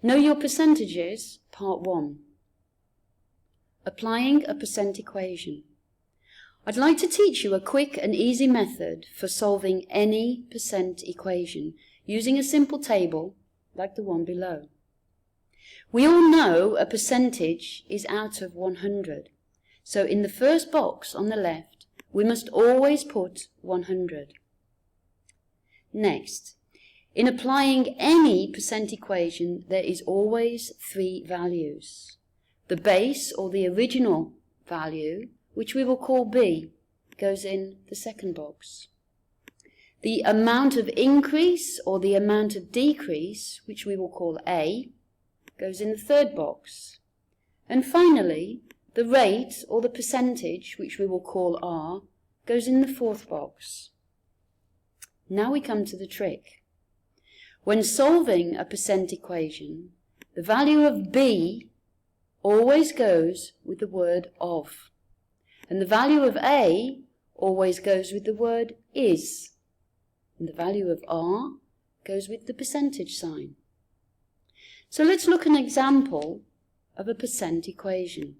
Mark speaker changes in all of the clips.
Speaker 1: Know your percentages, part 1. Applying a percent equation. I'd like to teach you a quick and easy method for solving any percent equation using a simple table like the one below. We all know a percentage is out of 100. So in the first box on the left, we must always put 100. Next, in applying any percent equation, there is always 3 values. The base or the original value, which we will call B, goes in the second box. The amount of increase or the amount of decrease, which we will call A, goes in the third box. And finally, the rate or the percentage, which we will call R, goes in the fourth box. Now we come to the trick. When solving a percent equation, the value of B always goes with the word of, and the value of A always goes with the word is, and the value of R goes with the percentage sign. So let's look at an example of a percent equation.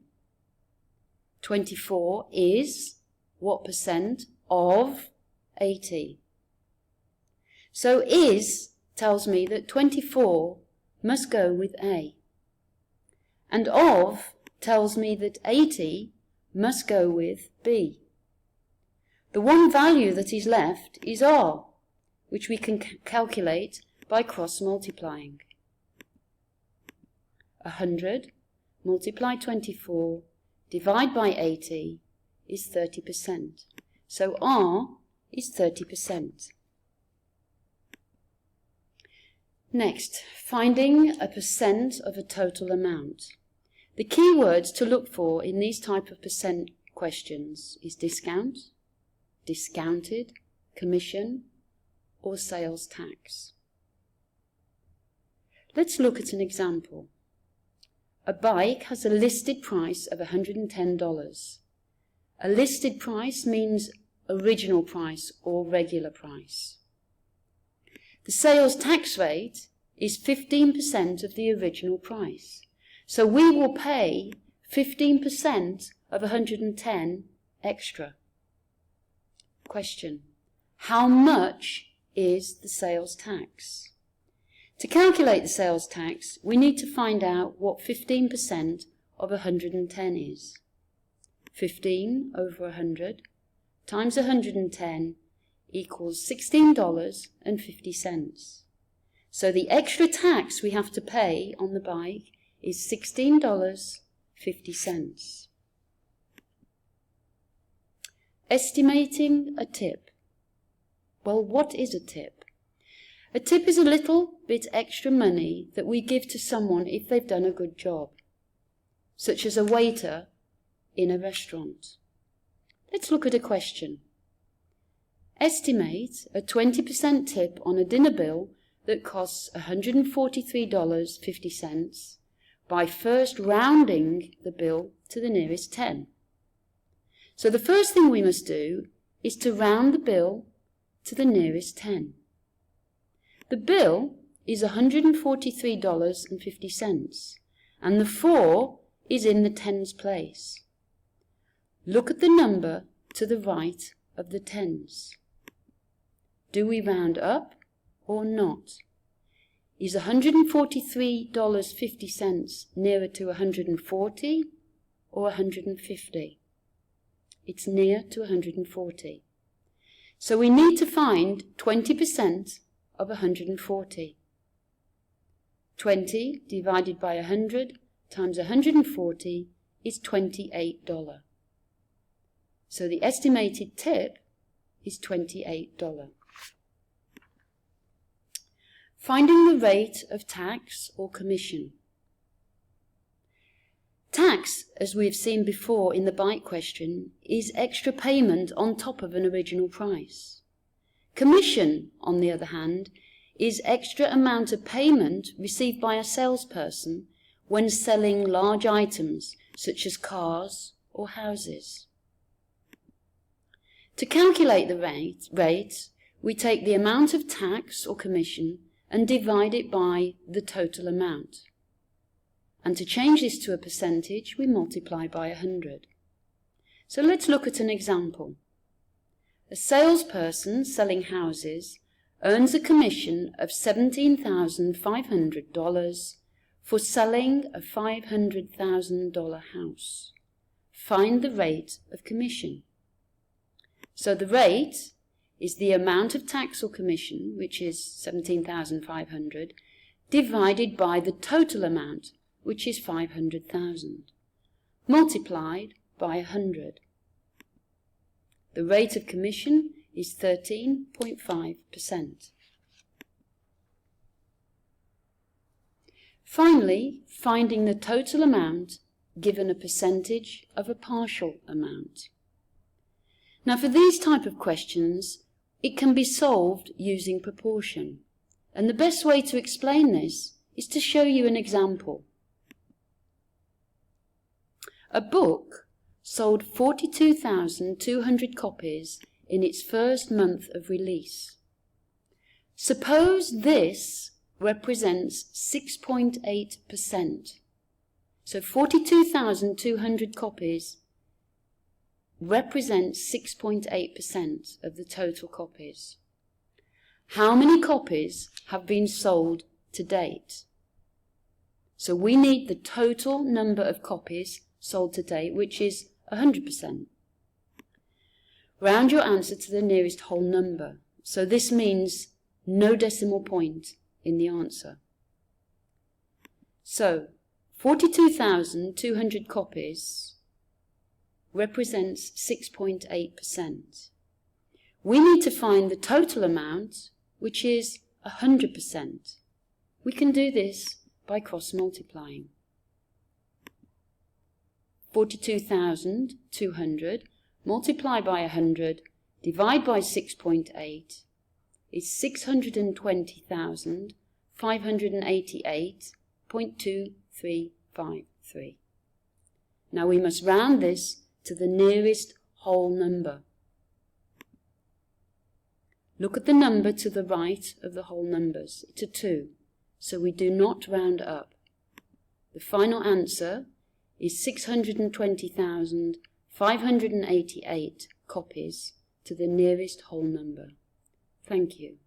Speaker 1: 24 is what percent of 80? So is tells me that 24 must go with A. And of tells me that 80 must go with B. The one value that is left is R, which we can calculate by cross-multiplying. 100 multiply 24 divide by 80 is 30%. So R is 30%. Next, finding a percent of a total amount. The key words to look for in these type of percent questions is discount, discounted, commission, or sales tax. Let's look at an example. A bike has a listed price of $110. A listed price means original price or regular price. The sales tax rate is 15% of the original price. So we will pay 15% of 110 extra. Question: how much is the sales tax? To calculate the sales tax, we need to find out what 15% of 110 is. 15 over 100 times 110 equals $16.50. So the extra tax we have to pay on the bike is $16.50. Estimating a tip. Well, what is a tip? A tip is a little bit extra money that we give to someone if they've done a good job, such as a waiter in a restaurant. Let's look at a question. Estimate a 20% tip on a dinner bill that costs $143.50 by first rounding the bill to the nearest 10. So the first thing we must do is to round the bill to the nearest 10. The bill is $143.50 and the 4 is in the tens place. Look at the number to the right of the tens. Do we round up or not? Is $143.50 nearer to 140 or 150? It's near to 140. So we need to find 20% of 140. 20 divided by 100 times 140 is $28. So the estimated tip is $28. Finding the rate of tax or commission. Tax, as we have seen before in the bike question, is extra payment on top of an original price. Commission, on the other hand, is extra amount of payment received by a salesperson when selling large items such as cars or houses. To calculate the rate, we take the amount of tax or commission and divide it by the total amount. And to change this to a percentage, we multiply by 100. So let's look at an example. A salesperson selling houses earns a commission of $17,500 for selling a $500,000 house. Find the rate of commission. So the rate is the amount of tax or commission, which is $17,500, divided by the total amount, which is $500,000, multiplied by 100. The rate of commission is 13.5%. Finally, finding the total amount given a percentage of a partial amount. Now for these type of questions, it can be solved using proportion. And the best way to explain this is to show you an example. A book sold 42,200 copies in its first month of release. Suppose this represents 6.8%. So 42,200 copies represents 6.8% of the total copies. How many copies have been sold to date? So we need the total number of copies sold to date, which is 100%. Round your answer to the nearest whole number. So this means no decimal point in the answer. So 42,200 copies represents 6.8%. We need to find the total amount, which is 100%. We can do this by cross-multiplying. 42,200 multiply by 100 divide by 6.8 is 620,588.2353. Now we must round this to the nearest whole number. Look at the number to the right of the whole numbers. It's a 2, so we do not round up. The final answer is 620,588 copies to the nearest whole number. Thank you.